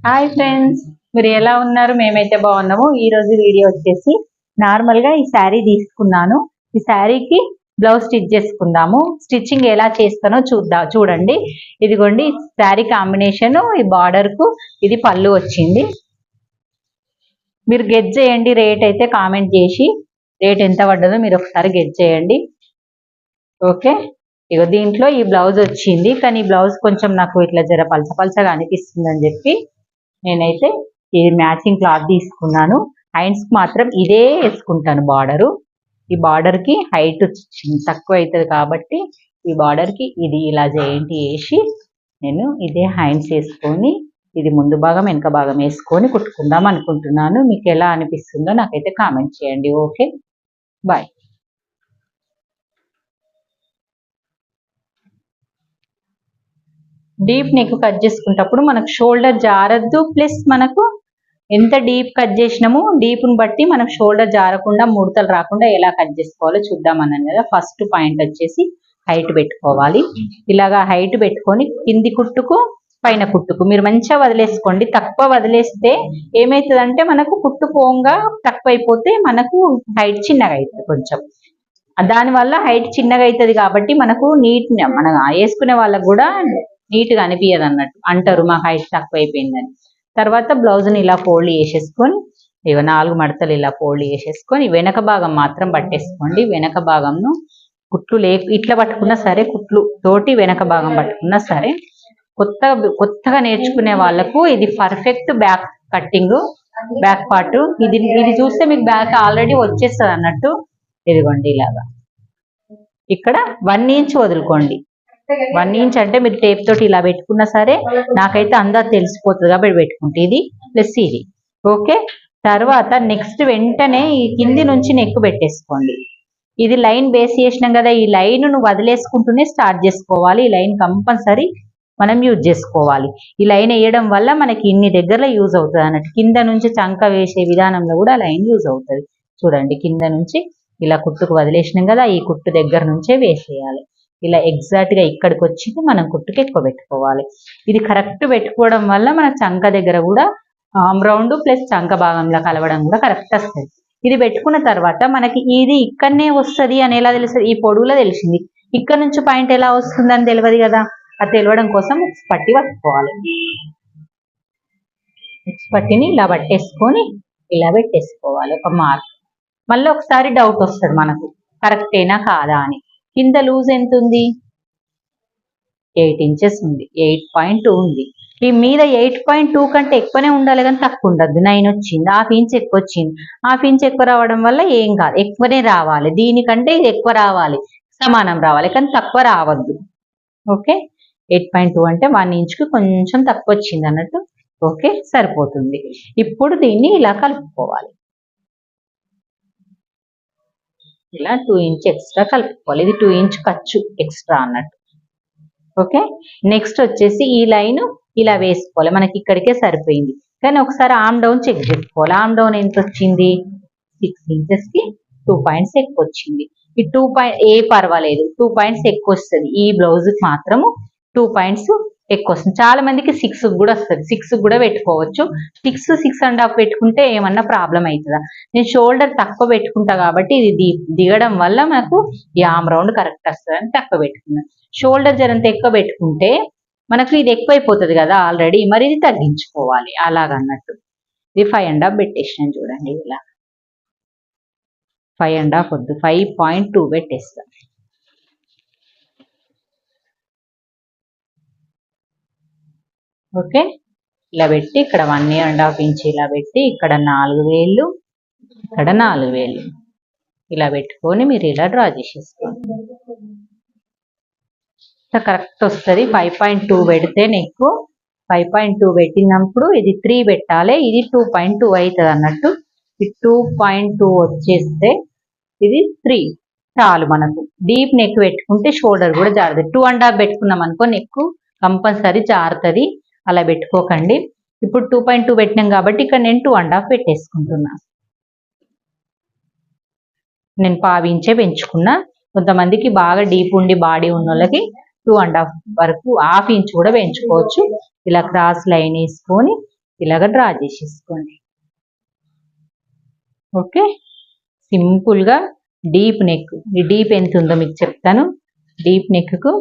Hi friends, మీరు ఎలా ఉన్నారు? మేమైతే బాగున్నాము. ఈ రోజు వీడియో వచ్చేసి నార్మల్ గా ఈ శారీ తీసుకున్నాను. ఈ శారీకి బ్లౌజ్ స్టిచ్ చేసుకుందాము. స్టిచ్చింగ్ ఎలా చేస్తానో చూడండి. ఇదిగోండి శారీ కాంబినేషన్, ఈ బార్డర్ కు ఇది పళ్ళు వచ్చింది. మీరు గెస్ చేయండి, రేట్ అయితే కామెంట్ చేసి రేట్ ఎంత పడ్డదో మీరు ఒకసారి గెస్ చేయండి. ఓకే, ఇగో దీంట్లో ఈ బ్లౌజ్ వచ్చింది, కానీ ఈ బ్లౌజ్ కొంచెం నాకు ఇట్లా జర పలచగా అనిపిస్తుంది అని చెప్పి నేనైతే ఇది మ్యాచింగ్ క్లాత్ తీసుకున్నాను. హ్యాండ్స్ మాత్రం ఇదే వేసుకుంటాను బార్డరు. ఈ బార్డర్ కి హైట్ తక్కువ అవుతుంది కాబట్టి ఈ బార్డర్ కి ఇది ఇలా జాయింట్ వేసి నేను ఇదే హ్యాండ్స్ వేసుకొని ఇది ముందు భాగం వెనక భాగం వేసుకొని కుట్టుకుందాం అనుకుంటున్నాను. మీకు ఎలా అనిపిస్తుందో నాకైతే కామెంట్ చేయండి. Okay, bye. Deep neck cut చేసుకునేటప్పుడు మనకు షోల్డర్ జారద్దు, ప్లస్ మనకు ఎంత డీప్ కట్ చేసినాము డీప్ను బట్టి మనకు షోల్డర్ జారకుండా ముడతలు రాకుండా ఎలా కట్ చేసుకోవాలో చూద్దామన్నాను కదా. ఫస్ట్ పాయింట్ వచ్చేసి హైట్ పెట్టుకోవాలి. ఇలాగా హైట్ పెట్టుకొని కింది కుట్టుకు పైన కుట్టుకు మీరు మంచిగా వదిలేసుకోండి. తక్కువ వదిలేస్తే ఏమవుతుందంటే మనకు కుట్టు పోంగా తక్కువ అయిపోతే మనకు హైట్ చిన్నగా అవుతుంది. కొంచెం దానివల్ల హైట్ చిన్నగా అవుతుంది కాబట్టి మనకు నీట్ మనం వేసుకునే వాళ్ళకు కూడా నీట్గా అనిపించదు అన్నట్టు, అంటారు మా హైట్ తక్కువ అయిపోయిందని. తర్వాత బ్లౌజ్ని ఇలా ఫోల్డ్ చేసేసుకొని ఇక 4 మడతలు ఇలా ఫోల్డ్ చేసేసుకొని వెనక భాగం మాత్రం పట్టేసుకోండి. వెనక భాగంను కుట్లు ఇట్లా పట్టుకున్నా సరే, కుట్లు తోటి వెనక భాగం పట్టుకున్నా సరే. కొత్తగా నేర్చుకునే వాళ్ళకు ఇది perfect back cutting, back part. ఇది చూస్తే మీకు బ్యాక్ ఆల్రెడీ వచ్చేస్తుంది అన్నట్టు. ఇదిగోండి ఇలాగా ఇక్కడ 1 ఇంచ్ వదులుకోండి. 1 ఇంచ్ అంటే మీరు టేప్ తోటి ఇలా పెట్టుకున్నా సరే నాకైతే అందరు తెలిసిపోతుంది కాబట్టి పెట్టుకుంటే ఇది ప్లస్ ఇది. ఓకే, తర్వాత నెక్స్ట్ వెంటనే ఈ కింది నుంచి నెక్ పెట్టేసుకోండి. ఇది లైన్ బేస్ చేసినాం కదా, ఈ లైన్ ను వదిలేసుకుంటూనే స్టార్ట్ చేసుకోవాలి. ఈ లైన్ కంపల్సరీ మనం యూజ్ చేసుకోవాలి. ఈ లైన్ వేయడం వల్ల మనకి ఇన్ని దగ్గరలో యూజ్ అవుతుంది అన్నట్టు. కింద నుంచి చంక వేసే విధానంలో కూడా లైన్ యూజ్ అవుతుంది. చూడండి, కింద నుంచి ఇలా కుట్టుకు వదిలేసినాం కదా, ఈ కుట్టు దగ్గర నుంచే వేసేయాలి. ఇలా ఎగ్జాక్ట్ గా ఇక్కడికి వచ్చింది మనం కుట్టుకి ఎక్కువ పెట్టుకోవాలి. ఇది కరెక్ట్ పెట్టుకోవడం వల్ల మన చంక దగ్గర కూడా ఆమ్ రౌండ్ ప్లస్ చంక భాగంలో కలవడం కూడా కరెక్ట్ వస్తుంది. ఇది పెట్టుకున్న తర్వాత మనకి ఇది ఇక్కడనే వస్తుంది అని ఎలా తెలుస్తుంది? ఈ పొడవులో తెలిసింది. ఇక్కడ నుంచి పాయింట్ ఎలా వస్తుంది అని తెలియదు కదా. అది తెలియడం కోసం పట్టి పట్టుకోవాలి. పట్టిని ఇలా పట్టేసుకొని ఇలా పెట్టేసుకోవాలి ఒక మార్క్. మళ్ళీ ఒకసారి డౌట్ వస్తుంది మనకు కరెక్టేనా కాదా అని. కింద లూజ్ ఎంత ఉంది? 8 ఇంచెస్ ఉంది. 8.2 ఉంది. ఈ మీద 8.2 కంటే ఎక్కువనే ఉండాలి కానీ తక్కువ ఉండద్దు. 9 వచ్చింది, 1/2 ఇంచ్ ఎక్కువ వచ్చింది. 1/2 ఇంచ్ ఎక్కువ రావడం వల్ల ఏం కాదు, ఎక్కువనే రావాలి. దీనికంటే ఇది ఎక్కువ రావాలి, సమానం రావాలి, కానీ తక్కువ రావద్దు. ఓకే, 8.2 అంటే 1 ఇంచ్కి కొంచెం తక్కువ వచ్చింది అన్నట్టు. ఓకే, సరిపోతుంది. ఇప్పుడు దీన్ని ఇలా కలుపుకోవాలి. ఇలా 2 ఇంచ్ ఎక్స్ట్రా కలుపుకోవాలి. ఇది 2 ఇంచ్ ఖర్చు ఎక్స్ట్రా అన్నట్టు. ఓకే, నెక్స్ట్ వచ్చేసి ఈ లైన్ ఇలా వేసుకోవాలి. మనకి ఇక్కడికే సరిపోయింది, కానీ ఒకసారి ఆమ్ డౌన్ చెక్ చేసుకోవాలి. ఆమ్ డౌన్ ఎంత వచ్చింది? 6 ఇంచెస్ కి 2 పాయింట్స్ ఎక్కువ వచ్చింది. ఈ 2 పాయింట్ పర్వాలేదు, 2 పాయింట్స్ ఎక్కువ వస్తుంది. ఈ బ్లౌజ్ కి మాత్రము 2 పాయింట్స్ ఎక్కువ వస్తుంది. చాలా మందికి 6 కూడా వస్తుంది. 6 కూడా పెట్టుకోవచ్చు. 6.5 పెట్టుకుంటే ఏమన్నా ప్రాబ్లం అవుతుందా? నేను షోల్డర్ తక్కువ పెట్టుకుంటా కాబట్టి ఇది దిగడం వల్ల మనకు ఈ ఆమ్ రౌండ్ కరెక్ట్ వస్తుంది అని తక్కువ పెట్టుకున్నాను. షోల్డర్ జరంత ఎక్కువ పెట్టుకుంటే మనకు ఇది ఎక్కువైపోతుంది కదా ఆల్రెడీ, మరి ఇది తగ్గించుకోవాలి అలాగన్నట్టు. ఇది 5.5 పెట్టేసాను చూడండి. ఇలా 5.5 వద్దు, 5.2 పెట్టేస్తాను. ఓకే, ఇలా పెట్టి ఇక్కడ 1.5 ఇంచ్ ఇలా పెట్టి ఇక్కడ 4 వేళ్ళు, ఇక్కడ 4 వేళ్ళు ఇలా పెట్టుకొని మీరు ఇలా డ్రా చేసేసుకోండి. కరెక్ట్ వస్తుంది. 5.2 పెడితే నెక్ 5.2 పెట్టినప్పుడు ఇది 3 పెట్టాలి. ఇది 2.2 అవుతుంది అన్నట్టు. ఈ 2.2 వచ్చేస్తే ఇది 3 చాలు. మనకు డీప్ నెక్ పెట్టుకుంటే షోల్డర్ కూడా జారుతుంది. 2.5 పెట్టుకున్నాం అనుకో నెక్ కంపల్సరీ జారుతుంది. అలా పెట్టుకోకండి. ఇప్పుడు 2.2 పెట్టినాం కాబట్టి ఇక్కడ నేను 2.5 పెట్టేసుకుంటున్నా. నేను 1/2 ఇంచే పెంచుకున్నా. కొంతమందికి బాగా డీప్ ఉండి బాడీ ఉన్న వాళ్ళకి 2.5 వరకు 1/2 ఇంచ్ కూడా పెంచుకోవచ్చు. ఇలా క్రాస్ లైన్ వేసుకొని ఇలాగ డ్రా చేసేసుకోండి. ఓకే, సింపుల్గా డీప్ నెక్. ఈ డీప్ ఎంత ఉందో మీకు చెప్తాను. డీప్ నెక్కు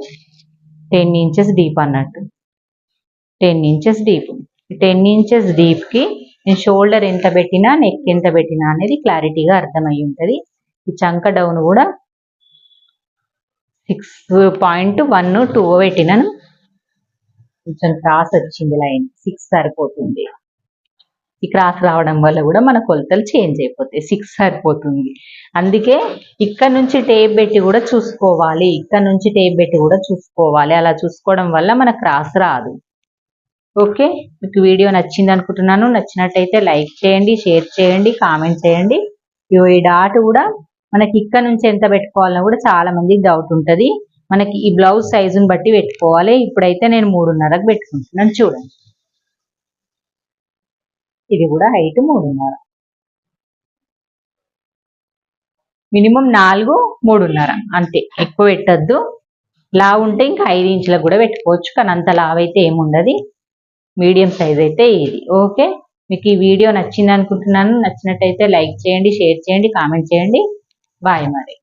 10 ఇంచెస్ డీప్ అన్నట్టు, 10 ఇంచెస్ డీప్. 10 ఇంచెస్ డీప్కి నేను షోల్డర్ ఎంత పెట్టినా, నెక్ ఎంత పెట్టినా అనేది క్లారిటీగా అర్థమై ఉంటుంది. ఈ చంక డౌన్ కూడా 6.12 పెట్టినాను. కొంచెం క్రాస్ వచ్చింది లైన్, 6 సరిపోతుంది. ఈ క్రాస్ రావడం వల్ల కూడా మన కొలతలు చేంజ్ అయిపోతాయి. 6 సరిపోతుంది. అందుకే ఇక్కడ నుంచి టేప్ పెట్టి కూడా చూసుకోవాలి, ఇక్కడ నుంచి టేప్ పెట్టి కూడా చూసుకోవాలి. అలా చూసుకోవడం వల్ల మన క్రాస్ రాదు. ఓకే, మీకు వీడియో నచ్చింది అనుకుంటున్నాను. నచ్చినట్టయితే లైక్ చేయండి, షేర్ చేయండి, కామెంట్ చేయండి. ఈ డాట్ కూడా మనకి ఇక్కడ నుంచి ఎంత పెట్టుకోవాలన్నా కూడా చాలా మందికి డౌట్ ఉంటుంది. మనకి ఈ బ్లౌజ్ సైజుని బట్టి పెట్టుకోవాలి. ఇప్పుడైతే నేను 3.5కి పెట్టుకుంటున్నాను. చూడండి, ఇది కూడా హైట్ 3.5, మినిమం 4, 3.5 అంతే, ఎక్కువ పెట్టద్దు. లావు ఉంటే ఇంకా 5 ఇంచులకు కూడా పెట్టుకోవచ్చు, కానీ అంత లావు అయితే ఏముండదు. మీడియం సైజ్ అయితే ఇది. ఓకే, మీకు ఈ వీడియో నచ్చింది అనుకుంటున్నాను. నచ్చినట్టయితే లైక్ చేయండి, షేర్ చేయండి, కామెంట్ చేయండి. బాయ్ మరి.